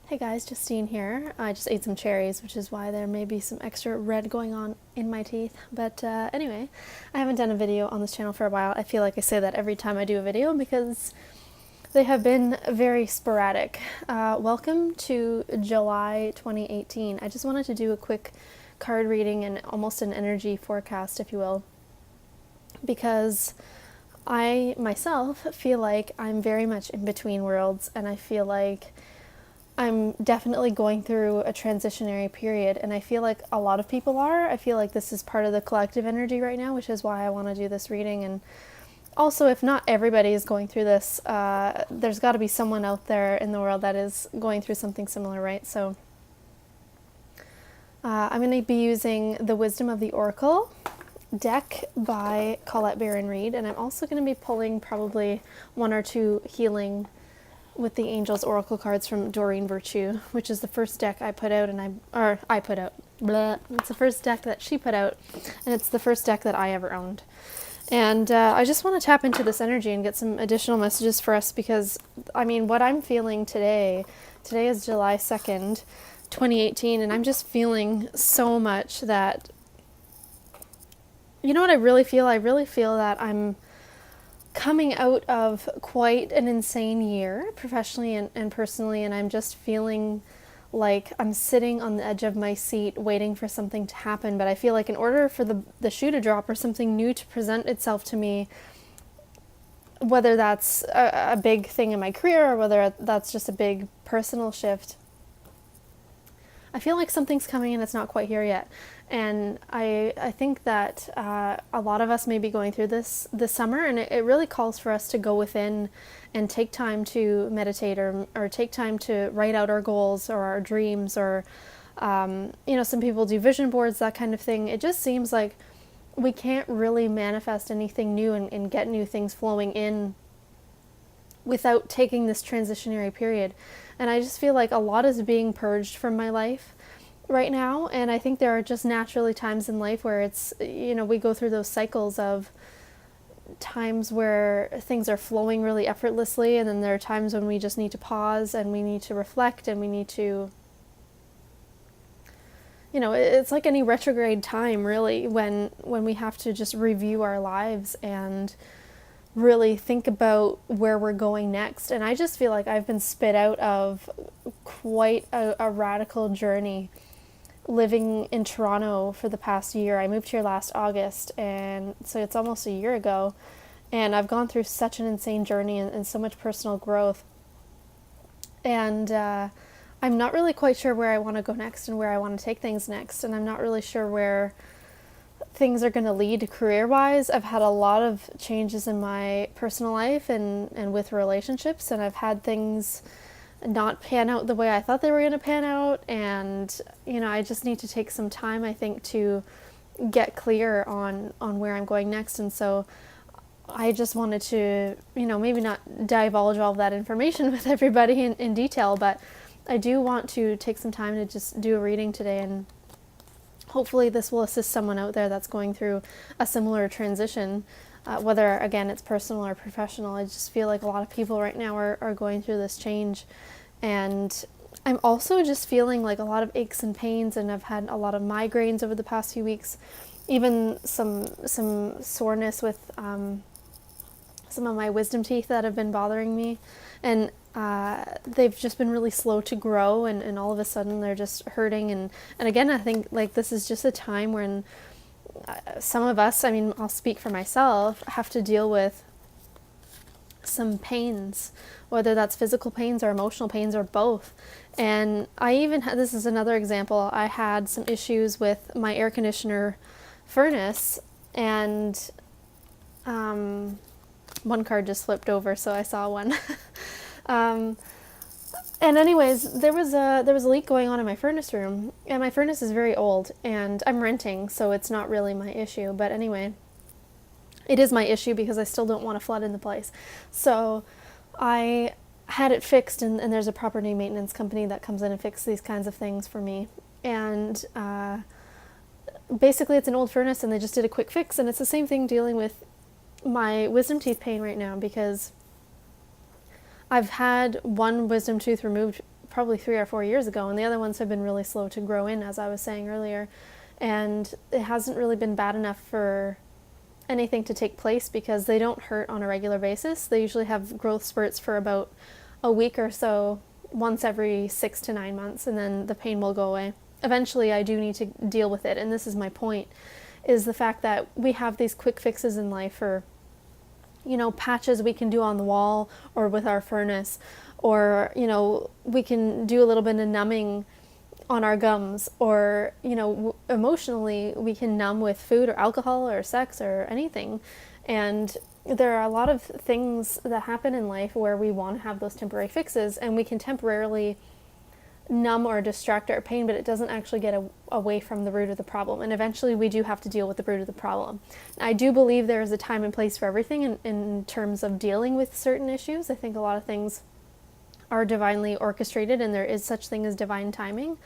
Hey guys, Justine here. I just ate some cherries, which is why there may be some extra red going on in my teeth. But anyway, I haven't done a video on this channel for a while. I feel like I say that every time I do a video because they have been very sporadic. Welcome to July 2018. I just wanted to do a quick card reading and almost an energy forecast, if you will, because I myself feel like I'm very much in between worlds, and I feel like I'm definitely going through a transitionary period, and I feel like a lot of people are. I feel like this is part of the collective energy right now, which is why I want to do this reading. And also, if not everybody is going through this, there's got to be someone out there in the world that is going through something similar, right? So I'm going to be using the Wisdom of the Oracle deck by Colette Baron Reed, and I'm also going to be pulling probably one or two healing with the Angels Oracle cards from Doreen Virtue, which is the first deck I put out, I put out. Blah. It's the first deck that she put out, and it's the first deck that I ever owned. And I just want to tap into this energy and get some additional messages for us because, I mean, what I'm feeling today is July 2nd, 2018, and I'm just feeling so much that, you know what I really feel? I really feel that I'm coming out of quite an insane year, professionally and personally, and I'm just feeling like I'm sitting on the edge of my seat waiting for something to happen. But I feel like in order for the shoe to drop or something new to present itself to me, whether that's a big thing in my career or whether that's just a big personal shift, I feel like something's coming and it's not quite here yet. And I think that a lot of us may be going through this summer, and it really calls for us to go within and take time to meditate or take time to write out our goals or our dreams or, some people do vision boards, that kind of thing. It just seems like we can't really manifest anything new and get new things flowing in without taking this transitionary period. And I just feel like a lot is being purged from my life right now, and I think there are just naturally times in life where it's, we go through those cycles of times where things are flowing really effortlessly, and then there are times when we just need to pause and we need to reflect and we need to, it's like any retrograde time really when we have to just review our lives and really think about where we're going next. And I just feel like I've been spit out of quite a radical journey living in Toronto for the past year. I moved here last August, and so it's almost a year ago, and I've gone through such an insane journey and so much personal growth. And I'm not really quite sure where I want to go next and where I want to take things next, and I'm not really sure where things are going to lead career-wise. I've had a lot of changes in my personal life and with relationships, and I've had things not pan out the way I thought they were going to pan out, and I just need to take some time, I think, to get clear on where I'm going next. And so I just wanted to maybe not divulge all of that information with everybody in detail, but I do want to take some time to just do a reading today, and hopefully this will assist someone out there that's going through a similar transition, whether, again, it's personal or professional. I just feel like a lot of people right now are going through this change. And I'm also just feeling like a lot of aches and pains, and I've had a lot of migraines over the past few weeks, even some soreness with some of my wisdom teeth that have been bothering me. And they've just been really slow to grow, and all of a sudden they're just hurting. And again, I think like this is just a time when some of us, I mean, I'll speak for myself, have to deal with some pains, whether that's physical pains or emotional pains or both. And I even had, this is another example, I had some issues with my air conditioner furnace, and one card just flipped over, so I saw one. And anyways, there was a leak going on in my furnace room, and my furnace is very old, and I'm renting, so it's not really my issue. But anyway, it is my issue because I still don't want to flood in the place. So I had it fixed, and there's a property maintenance company that comes in and fixes these kinds of things for me. And basically it's an old furnace, and they just did a quick fix, and it's the same thing dealing with my wisdom teeth pain right now, because I've had one wisdom tooth removed probably 3 or 4 years ago, and the other ones have been really slow to grow in, as I was saying earlier. And it hasn't really been bad enough for anything to take place because they don't hurt on a regular basis. They usually have growth spurts for about a week or so, once every 6 to 9 months, and then the pain will go away. Eventually, I do need to deal with it, and this is my point, is the fact that we have these quick fixes in life for, patches we can do on the wall or with our furnace, or, we can do a little bit of numbing on our gums, or, emotionally we can numb with food or alcohol or sex or anything. And there are a lot of things that happen in life where we want to have those temporary fixes, and we can temporarily numb or distract our pain, but it doesn't actually get away from the root of the problem. And eventually we do have to deal with the root of the problem. I do believe there is a time and place for everything in terms of dealing with certain issues. I think a lot of things are divinely orchestrated, and there is such thing as divine timing.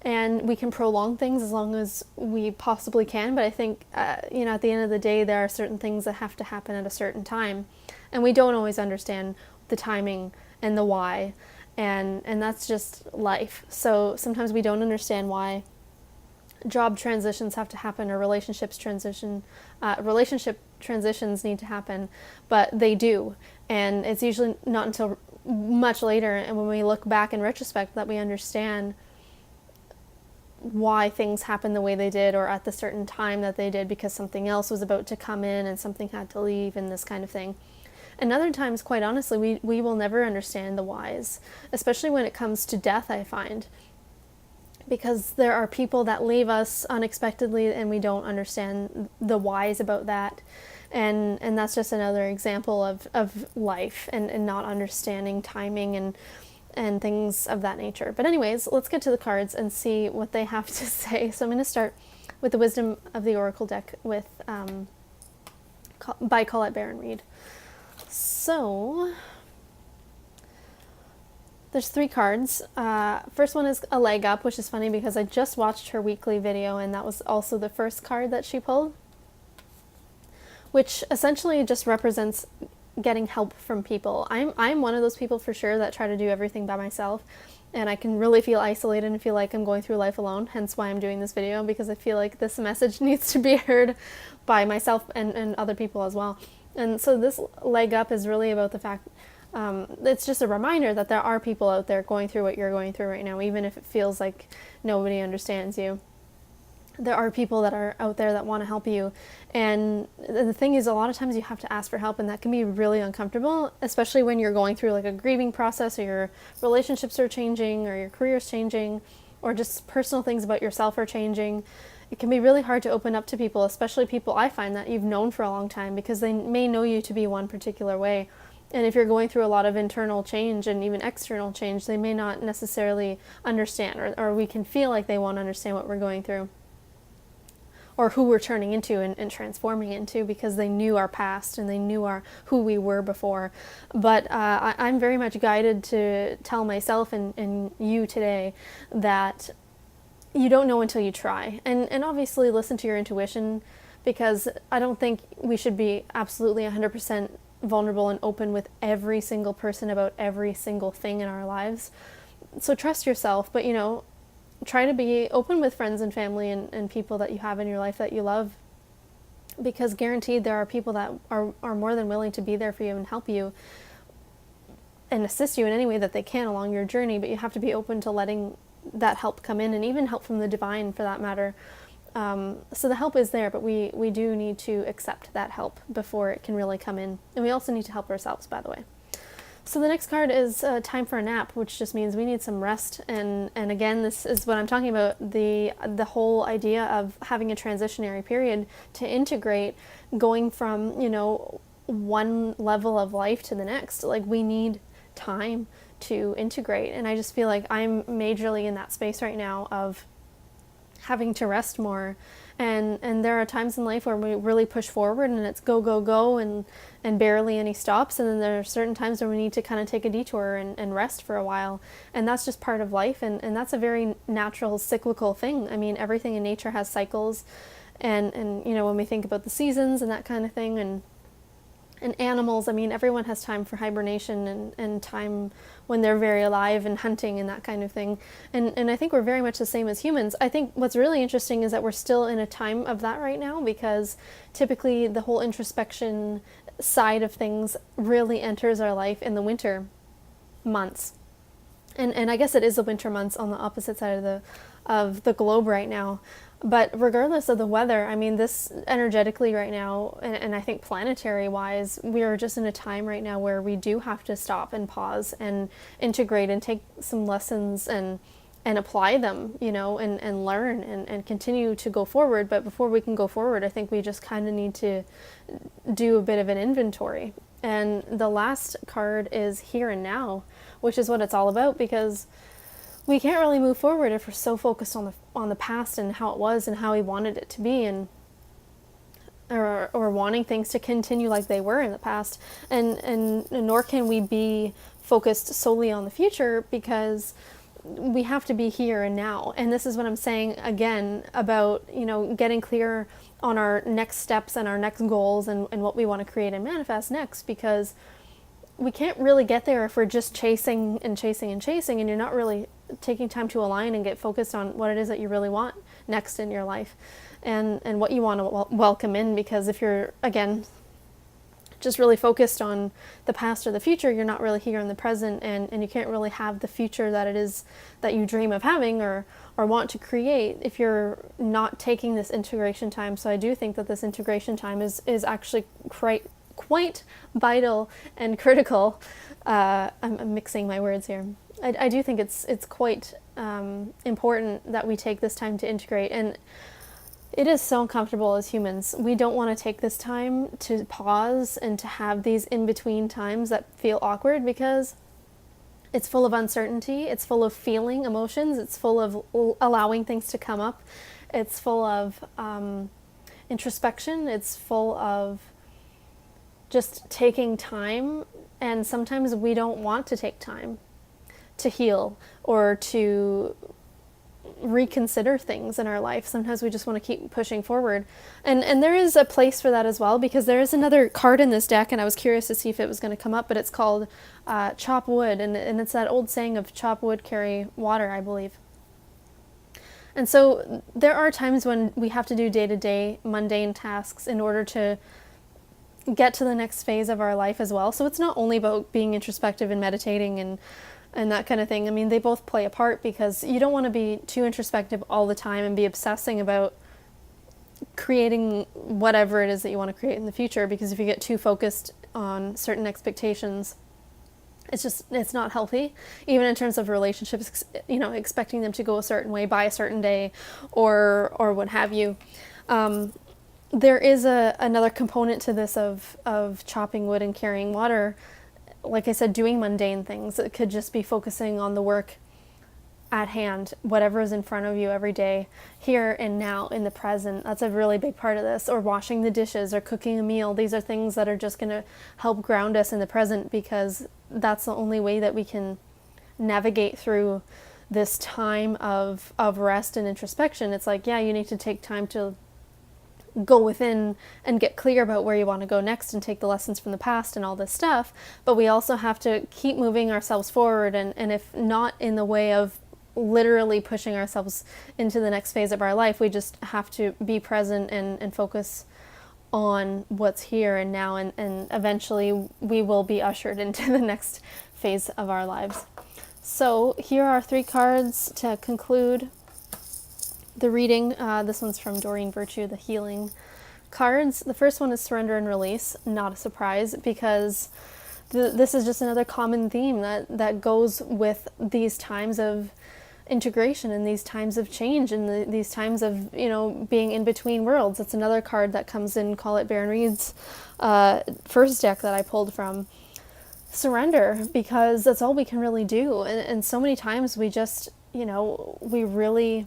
And we can prolong things as long as we possibly can. But I think, at the end of the day, there are certain things that have to happen at a certain time. And we don't always understand the timing and the why. And that's just life. So sometimes we don't understand why job transitions have to happen, or relationship transitions need to happen, but they do. And it's usually not until much later, and when we look back in retrospect, that we understand why things happened the way they did, or at the certain time that they did, because something else was about to come in and something had to leave, and this kind of thing. And other times, quite honestly, we will never understand the whys, especially when it comes to death, I find. Because there are people that leave us unexpectedly, and we don't understand the whys about that. And that's just another example of life and not understanding timing and things of that nature. But anyways, let's get to the cards and see what they have to say. So I'm going to start with the Wisdom of the Oracle deck with by Colette Baron Reid. So there's 3 cards. First one is a leg up, which is funny because I just watched her weekly video, and that was also the first card that she pulled, which essentially just represents getting help from people. I'm one of those people for sure that try to do everything by myself, and I can really feel isolated and feel like I'm going through life alone, hence why I'm doing this video, because I feel like this message needs to be heard by myself and other people as well. And so this leg up is really about the fact, it's just a reminder that there are people out there going through what you're going through right now, even if it feels like nobody understands you. There are people that are out there that want to help you. And the thing is, a lot of times you have to ask for help, and that can be really uncomfortable, especially when you're going through like a grieving process, or your relationships are changing, or your career's changing, or just personal things about yourself are changing. It can be really hard to open up to people, especially people I find that you've known for a long time, because they may know you to be one particular way. And if you're going through a lot of internal change and even external change, they may not necessarily understand, or we can feel like they won't understand what we're going through, or who we're turning into and transforming into, because they knew our past and they knew who we were before. But I'm very much guided to tell myself and you today that you don't know until you try. And obviously listen to your intuition, because I don't think we should be absolutely 100% vulnerable and open with every single person about every single thing in our lives. So trust yourself, but try to be open with friends and family and people that you have in your life that you love, because guaranteed there are people that are more than willing to be there for you and help you and assist you in any way that they can along your journey. But you have to be open to letting that help come in, and even help from the divine for that matter. So the help is there, but we do need to accept that help before it can really come in. And we also need to help ourselves, by the way. So the next card is time for a nap, which just means we need some rest. And again, this is what I'm talking about, the whole idea of having a transitionary period to integrate, going from, one level of life to the next. Like, we need time to integrate. And I just feel like I'm majorly in that space right now of having to rest more. And there are times in life where we really push forward and it's go, go, go, and barely any stops. And then there are certain times where we need to kind of take a detour and rest for a while. And that's just part of life. And that's a very natural cyclical thing. I mean, everything in nature has cycles. And when we think about the seasons and that kind of thing, and And animals, I mean, everyone has time for hibernation and time when they're very alive and hunting and that kind of thing. And I think we're very much the same as humans. I think what's really interesting is that we're still in a time of that right now, because typically the whole introspection side of things really enters our life in the winter months. And I guess it is the winter months on the opposite side of the globe right now. But regardless of the weather, I mean, this energetically right now, and I think planetary wise, we are just in a time right now where we do have to stop and pause and integrate and take some lessons and apply them, and learn and continue to go forward. But before we can go forward, I think we just kind of need to do a bit of an inventory. And the last card is Here and Now, which is what it's all about, because we can't really move forward if we're so focused on the past and how it was and how we wanted it to be, or wanting things to continue like they were in the past, and nor can we be focused solely on the future, because we have to be here and now. And this is what I'm saying again about getting clear on our next steps and our next goals and what we want to create and manifest next, because we can't really get there if we're just chasing and chasing and chasing, and you're not really taking time to align and get focused on what it is that you really want next in your life, and what you want to welcome in. Because if you're, again, just really focused on the past or the future, you're not really here in the present, and you can't really have the future that it is that you dream of having or want to create if you're not taking this integration time. So I do think that this integration time is actually quite vital and critical. I'm mixing my words here. I do think it's quite important that we take this time to integrate. And it is so uncomfortable as humans. We don't want to take this time to pause and to have these in-between times that feel awkward, because it's full of uncertainty, it's full of feeling emotions, it's full of allowing things to come up, it's full of introspection, it's full of just taking time. And sometimes we don't want to take time to heal or to reconsider things in our life. Sometimes we just want to keep pushing forward. And there is a place for that as well, because there is another card in this deck, and I was curious to see if it was going to come up, but it's called Chop Wood, and it's that old saying of chop wood, carry water, I believe. And so there are times when we have to do day-to-day mundane tasks in order to get to the next phase of our life as well. So it's not only about being introspective and meditating and that kind of thing. I mean, they both play a part, because you don't want to be too introspective all the time and be obsessing about creating whatever it is that you want to create in the future, because if you get too focused on certain expectations, it's not healthy, even in terms of relationships, expecting them to go a certain way by a certain day or what have you. There is another component to this of chopping wood and carrying water. Like I said, doing mundane things. It could just be focusing on the work at hand, whatever is in front of you every day, here and now, in the present. That's a really big part of this. Or washing the dishes or cooking a meal. These are things that are just going to help ground us in the present, because that's the only way that we can navigate through this time of rest and introspection. It's like, yeah, you need to take time to go within and get clear about where you want to go next and take the lessons from the past and all this stuff, but we also have to keep moving ourselves forward, and if not in the way of literally pushing ourselves into the next phase of our life, we just have to be present and focus on what's here and now, and eventually we will be ushered into the next phase of our lives. So here are 3 cards to conclude the reading. This one's from Doreen Virtue, the Healing cards. The first one is Surrender and Release. Not a surprise, because this is just another common theme that goes with these times of integration and these times of change and these times of being in between worlds. It's another card that comes in, call it Baron Reed's first deck that I pulled from. Surrender, because that's all we can really do. And so many times we just, we really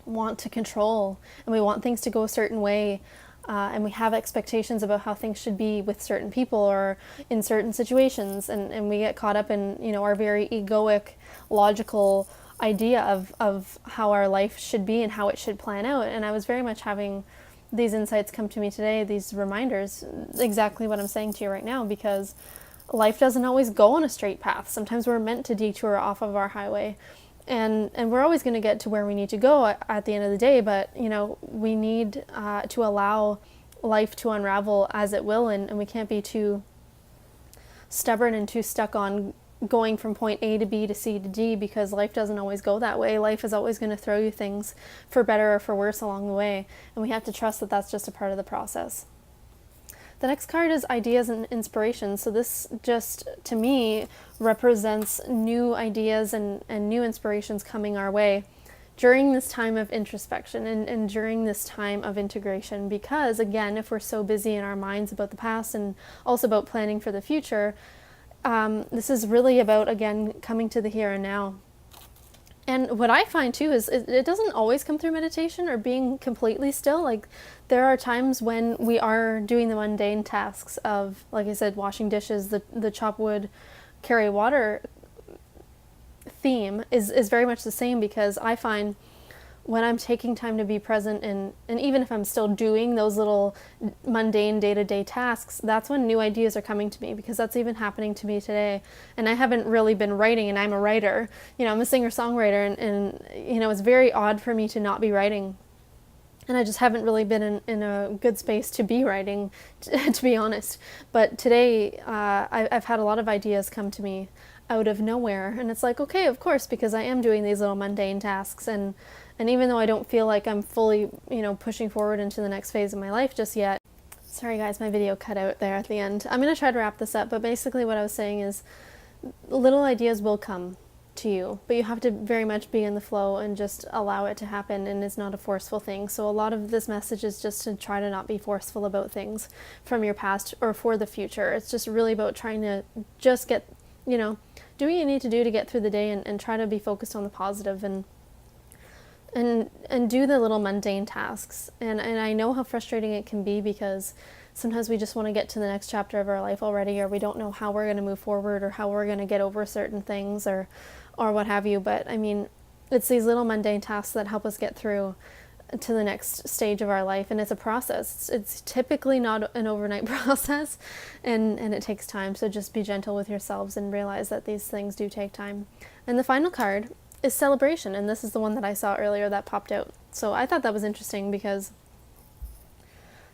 want to control, and we want things to go a certain way, and we have expectations about how things should be with certain people or in certain situations, and we get caught up in our very egoic, logical idea of how our life should be and how it should plan out. And I was very much having these insights come to me today, these reminders, exactly what I'm saying to you right now, because life doesn't always go on a straight path. Sometimes we're meant to detour off of our highway, and we're always going to get to where we need to go at the end of the day, but we need to allow life to unravel as it will, and we can't be too stubborn and too stuck on going from point A to B to C to D, because life doesn't always go that way. Life is always going to throw you things for better or for worse along the way, and we have to trust that that's just a part of the process. The next card is ideas and inspiration. So this just, to me, represents new ideas and new inspirations coming our way during this time of introspection and during this time of integration. Because, again, if we're so busy in our minds about the past and also about planning for the future, this is really about, again, coming to the here and now. And what I find too is it doesn't always come through meditation or being completely still. Like, there are times when we are doing the mundane tasks of, like I said, washing dishes. The chop wood, carry water theme is very much the same, because I find when I'm taking time to be present, and even if I'm still doing those little mundane day-to-day tasks, that's when new ideas are coming to me, because that's even happening to me today. And I haven't really been writing, and I'm a writer. I'm a singer-songwriter, and it's very odd for me to not be writing. And I just haven't really been in a good space to be writing, to be honest. But today, I've had a lot of ideas come to me out of nowhere. And it's like, okay, of course, because I am doing these little mundane tasks. And even though I don't feel like I'm fully, pushing forward into the next phase of my life just yet. Sorry guys, my video cut out there at the end. I'm going to try to wrap this up, but basically what I was saying is little ideas will come to you, but you have to very much be in the flow and just allow it to happen, and it's not a forceful thing. So a lot of this message is just to try to not be forceful about things from your past or for the future. It's just really about trying to just get, do what you need to do to get through the day, and try to be focused on the positive, and do the little mundane tasks. And I know how frustrating it can be, because sometimes we just want to get to the next chapter of our life already, or we don't know how we're going to move forward, or how we're going to get over certain things, or what have you. But I mean, it's these little mundane tasks that help us get through to the next stage of our life, and it's a process. It's typically not an overnight process, and it takes time. So just be gentle with yourselves and realize that these things do take time. And the final card is celebration, and this is the one that I saw earlier that popped out. So I thought that was interesting, because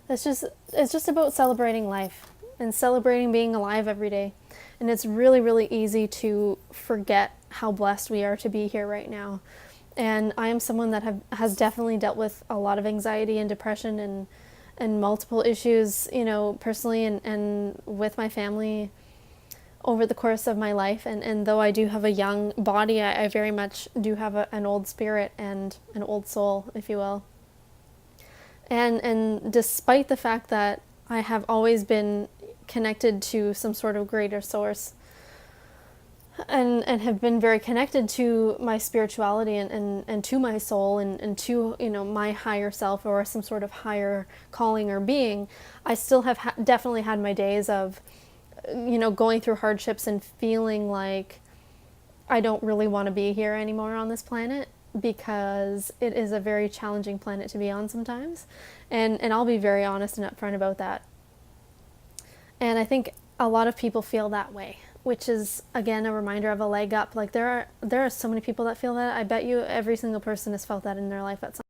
it's just about celebrating life and celebrating being alive every day. And it's really, really easy to forget how blessed we are to be here right now. And I am someone that has definitely dealt with a lot of anxiety and depression and multiple issues, personally and with my family over the course of my life. And though I do have a young body, I very much do have an old spirit and an old soul, if you will. And despite the fact that I have always been connected to some sort of greater source, and have been very connected to my spirituality and to my soul and to, my higher self, or some sort of higher calling or being, I still have definitely had my days of, going through hardships and feeling like I don't really want to be here anymore on this planet, because it is a very challenging planet to be on sometimes. And I'll be very honest and upfront about that. And I think a lot of people feel that way, which is, again, a reminder of a leg up. Like, there are so many people that feel that. I bet you every single person has felt that in their life at some